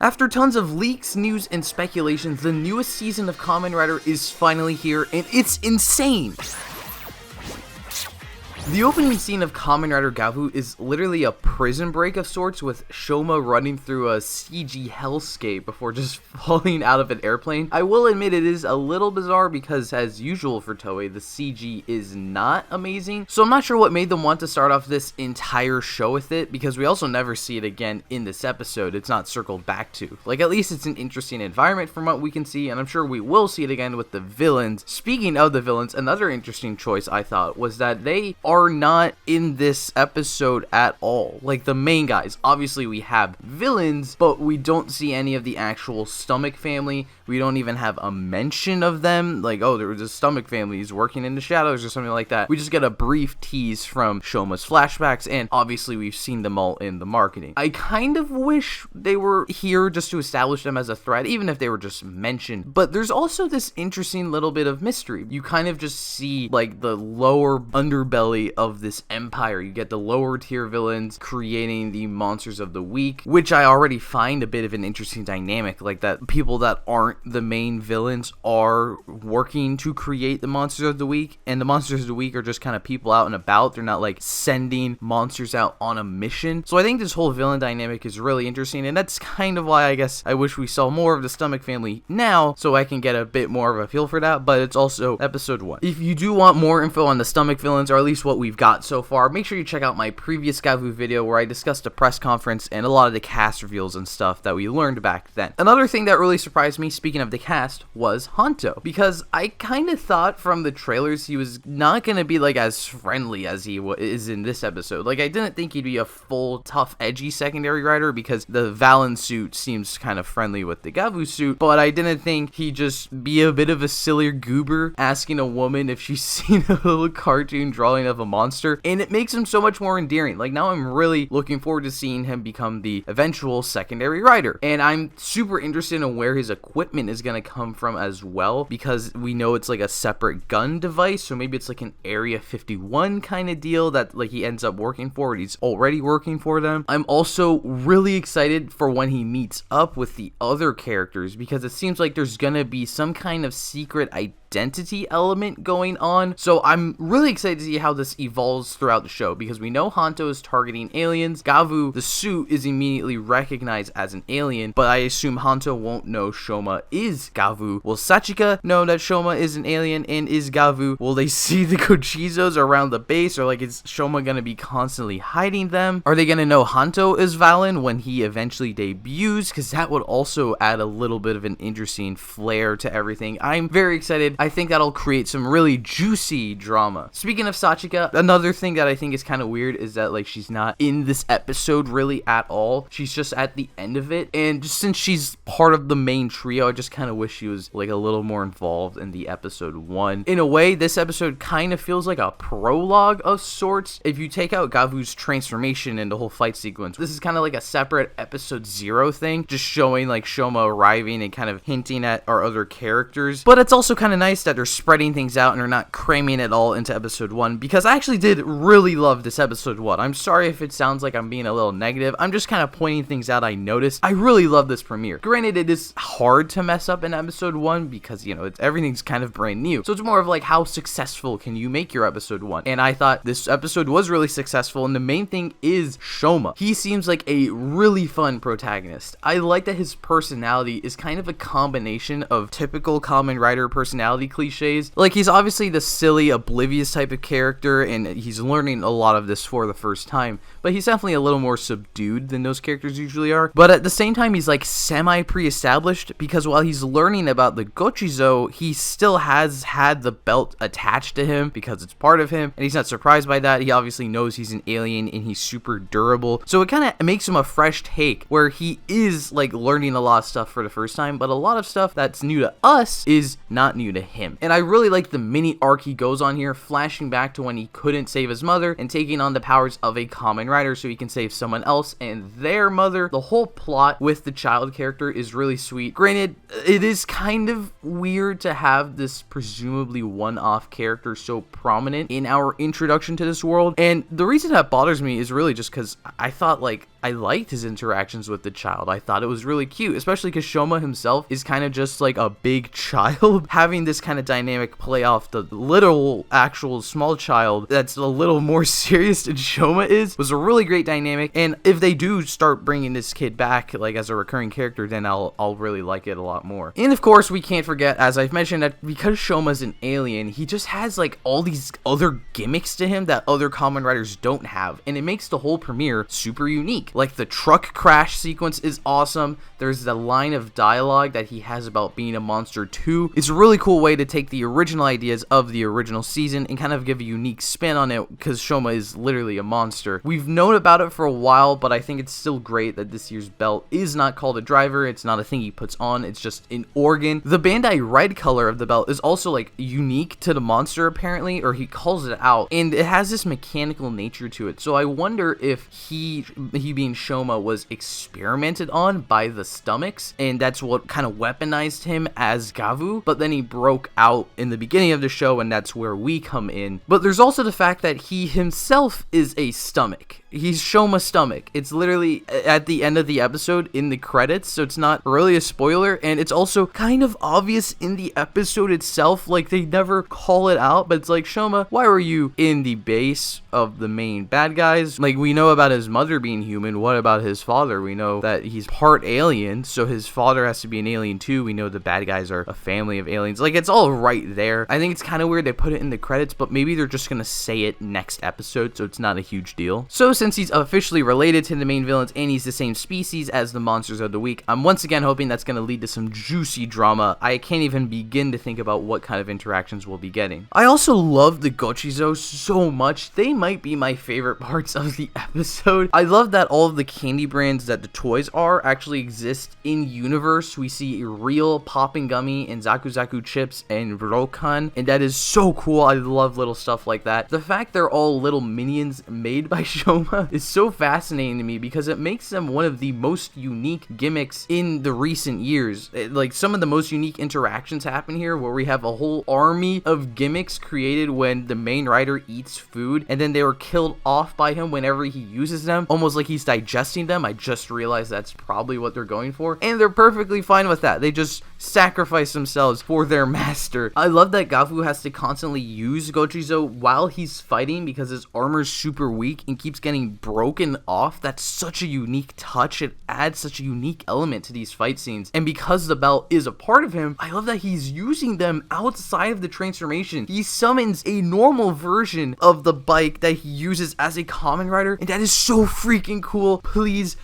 After tons of leaks, news, and speculations, the newest season of Kamen Rider is finally here, and it's insane! The opening scene of Kamen Rider Gavv is literally a prison break of sorts, with Shoma running through a CG hellscape before just falling out of an airplane. I will admit it is a little bizarre because, as usual for Toei, the CG is not amazing, so I'm not sure what made them want to start off this entire show with it, because we also never see it again in this episode. It's not circled back to. Like, at least it's an interesting environment from what we can see, and I'm sure we will see it again with the villains. Speaking of the villains, another interesting choice I thought was that they are not in this episode at all. Like, the main guys, obviously we have villains, but we don't see any of the actual Stomach family. We don't even have a mention of them, like, oh, there was a Stomach family, he's working in the shadows or something like that. We just get a brief tease from Shoma's flashbacks, and obviously we've seen them all in the marketing. I kind of wish they were here just to establish them as a threat, even if they were just mentioned. But there's also this interesting little bit of mystery. You kind of just see, like, the lower underbelly of this empire. You get the lower tier villains creating the monsters of the week, which I already find a bit of an interesting dynamic, like that people that aren't the main villains are working to create the monsters of the week, and the monsters of the week are just kind of people out and about. They're not like sending monsters out on a mission. So I think this whole villain dynamic is really interesting, and that's kind of why I guess I wish we saw more of the Stomach family now, so I can get a bit more of a feel for that. But it's also episode 1. If you do want more info on the Stomach villains, or at least what we've got so far, make sure you check out my previous Gavv video where I discussed a press conference and a lot of the cast reveals and stuff that we learned back then. Another thing that really surprised me, speaking of the cast, was Hanto, because I kind of thought from the trailers he was not going to be like as friendly as he is in this episode. Like, I didn't think he'd be a full, tough, edgy secondary rider, because the Valen suit seems kind of friendly with the Gavv suit, but I didn't think he'd just be a bit of a sillier goober asking a woman if she's seen a little cartoon drawing of a monster, and it makes him so much more endearing. Like, now I'm really looking forward to seeing him become the eventual secondary rider, and I'm super interested in where his equipment is going to come from as well, because we know it's like a separate gun device, so maybe it's like an Area 51 kind of deal that like he ends up working for, and he's already working for them. I'm also really excited for when he meets up with the other characters, because it seems like there's gonna be some kind of secret identity element going on. So I'm really excited to see how this evolves throughout the show, because we know Hanto is targeting aliens. Gavv, the suit, is immediately recognized as an alien, but I assume Hanto won't know Shoma is Gavv. Will Sachika know that Shoma is an alien and is Gavv? Will they see the Gochizos around the base, or like is Shoma gonna be constantly hiding them? Are they gonna know Hanto is Valen when he eventually debuts? Because that would also add a little bit of an interesting flair to everything. I'm very excited. I think that'll create some really juicy drama. Speaking of Sachika, another thing that I think is kind of weird is that like she's not in this episode really at all. She's just at the end of it, and just since she's part of the main trio, I just kind of wish she was like a little more involved in the episode 1. In a way, this episode kind of feels like a prologue of sorts. If you take out Gavv's transformation and the whole fight sequence, this is kind of like a separate episode 0 thing, just showing like Shoma arriving and kind of hinting at our other characters. But it's also kind of nice that they're spreading things out and they're not cramming it all into episode 1, because I actually did really love this episode 1. I'm sorry if it sounds like I'm being a little negative. I'm just kind of pointing things out I noticed. I really love this premiere. Granted, it is hard to mess up in episode 1 because, you know, everything's kind of brand new. So it's more of like, how successful can you make your episode 1? And I thought this episode was really successful, and the main thing is Shoma. He seems like a really fun protagonist. I like that his personality is kind of a combination of typical Kamen Rider personality cliches. Like, he's obviously the silly, oblivious type of character, and he's learning a lot of this for the first time, but he's definitely a little more subdued than those characters usually are. But at the same time, he's like semi pre-established, because while he's learning about the Gochizo, he still has had the belt attached to him because it's part of him, and he's not surprised by that. He obviously knows he's an alien and he's super durable, so it kind of makes him a fresh take where he is like learning a lot of stuff for the first time, but a lot of stuff that's new to us is not new to him. And I really like the mini arc he goes on here, flashing back to when he couldn't save his mother and taking on the powers of a Kamen Rider so he can save someone else and their mother. The whole plot with the child character is really sweet. Granted, it is kind of weird to have this presumably one-off character so prominent in our introduction to this world, and the reason that bothers me is really just because I thought like I liked his interactions with the child. I thought it was really cute, especially because Shoma himself is kind of just like a big child. Having this kind of dynamic play off the little actual small child that's a little more serious than Shoma is was a really great dynamic. And if they do start bringing this kid back like as a recurring character, then I'll really like it a lot more. And of course, we can't forget, as I've mentioned, that because Shoma's an alien, he just has like all these other gimmicks to him that other Kamen Riders don't have, and it makes the whole premiere super unique. Like the truck crash sequence is awesome. There's the line of dialogue that he has about being a monster too. It's a really cool way to take the original ideas of the original season and kind of give a unique spin on it, because Shoma is literally a monster. We've known about it for a while, but I think it's still great that this year's belt is not called a driver. It's not a thing he puts on, it's just an organ. The Bandai red color of the belt is also like unique to the monster apparently, or he calls it out, and it has this mechanical nature to it. So I wonder if he being Shoma was experimented on by the stomachs, and that's what kind of weaponized him as Gavv, but then he broke out in the beginning of the show, and that's where we come in. But there's also the fact that he himself is a stomach. He's Shoma's stomach. It's literally at the end of the episode in the credits, so it's not really a spoiler, and it's also kind of obvious in the episode itself. Like, they never call it out, but it's like, Shoma, why were you in the base of the main bad guys? Like, we know about his mother being human. What about his father? We know that he's part alien, so his father has to be an alien too. We know the bad guys are a family of aliens. Like, it's all right there. I think it's kind of weird they put it in the credits, but maybe they're just gonna say it next episode, so it's not a huge deal. So since he's officially related to the main villains and he's the same species as the monsters of the week, I'm once again hoping that's gonna lead to some juicy drama. I can't even begin to think about what kind of interactions we'll be getting. I also love the gotchard so much. They might be my favorite parts of the episode. I love that all of the candy brands that the toys are actually exist in universe. We see real popping gummy and Zaku Zaku chips and Rokan, and that is so cool. I love little stuff like that. The fact they're all little minions made by Shoma is so fascinating to me, because it makes them one of the most unique gimmicks in the recent years. Like, some of the most unique interactions happen here, where we have a whole army of gimmicks created when the main rider eats food, and then they were killed off by him whenever he uses them, almost like he's digesting them. I just realized that's probably what they're going for, and they're perfectly fine with that. They just sacrifice themselves for their master. I love that Gavv has to constantly use gotchard while he's fighting, because his armor's super weak and keeps getting broken off. That's such a unique touch. It adds such a unique element to these fight scenes, and because the belt is a part of him, I love that he's using them outside of the transformation. He summons a normal version of the bike that he uses as a Kamen Rider, and that is so freaking cool. Please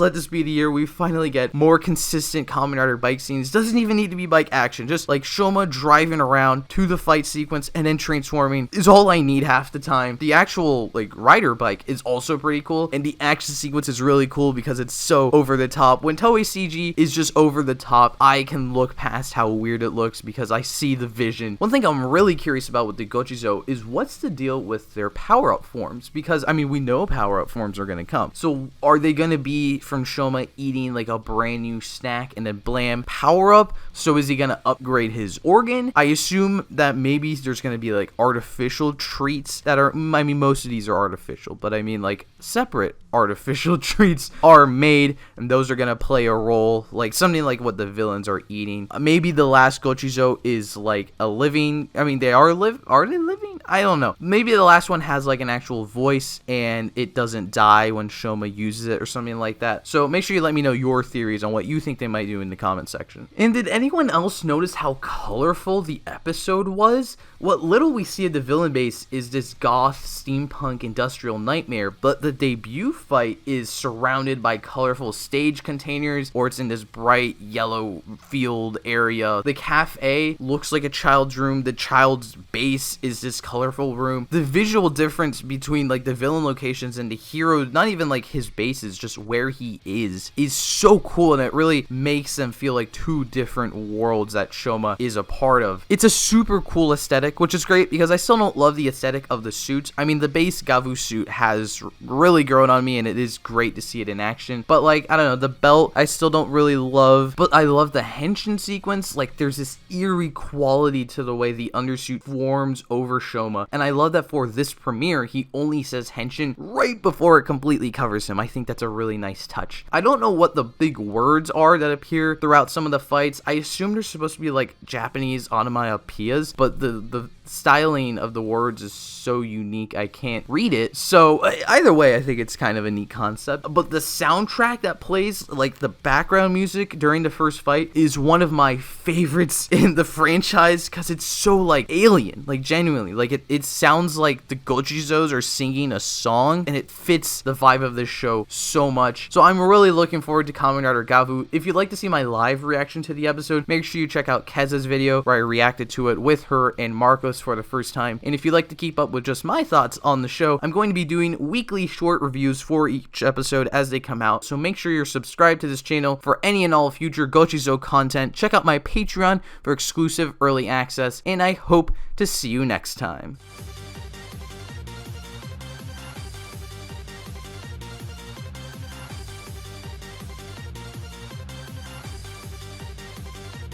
let this be the year we finally get more consistent Kamen Rider bike scenes. Doesn't even need to be bike action. Just like Shoma driving around to the fight sequence and then transforming is all I need half the time. The actual like rider bike is also pretty cool, and the action sequence is really cool because it's so over the top. When Toei CG is just over the top, I can look past how weird it looks because I see the vision. One thing I'm really curious about with the gotchard is what's the deal with their power-up forms, because I mean, we know power-up forms are going to come. So are they going to be from Shoma eating like a brand new snack and then blam, power up? So is he gonna upgrade his organ? I assume that maybe there's gonna be like artificial treats that are, I mean, most of these are artificial, but I mean like separate artificial treats are made, and those are gonna play a role, like something like what the villains are eating. Maybe the last gotchard is like a living, I mean, are they living? I don't know. Maybe the last one has like an actual voice and it doesn't die when Shoma uses it or something like that. So make sure you let me know your theories on what you think they might do in the comment section. And did anyone else notice how colorful the episode was? What little we see of the villain base is this goth, steampunk, industrial nightmare, but the debut fight is surrounded by colorful stage containers, or it's in this bright yellow field area. The cafe looks like a child's room. The child's base is this colorful room. The visual difference between like the villain locations and the hero, not even like his bases, just where he is so cool, and it really makes them feel like two different worlds that Shoma is a part of. It's a super cool aesthetic, which is great because I still don't love the aesthetic of the suits. I mean, the base Gavv suit has really grown on me, and it is great to see it in action, but like, I don't know, the belt I still don't really love, but I love the henshin sequence. Like, there's this eerie quality to the way the undersuit forms over Shoma Shoma, and I love that for this premiere, he only says henshin right before it completely covers him. I think that's a really nice touch. I don't know what the big words are that appear throughout some of the fights. I assume they're supposed to be like Japanese onomatopoeias, but the styling of the words is so unique I can't read it. So either way, I think it's kind of a neat concept. But the soundtrack that plays, like the background music during the first fight, is one of my favorites in the franchise because it's so like alien, like genuinely, like it sounds like the Gochizos are singing a song, and it fits the vibe of this show so much. So I'm really looking forward to Kamen Rider Gavv. If you'd like to see my live reaction to the episode, make sure you check out Keza's video where I reacted to it with her and Marcos for the first time. And if you'd like to keep up with just my thoughts on the show, I'm going to be doing weekly short reviews for each episode as they come out. So make sure you're subscribed to this channel for any and all future Gochizo content. Check out my Patreon for exclusive early access, and I hope to see you next time.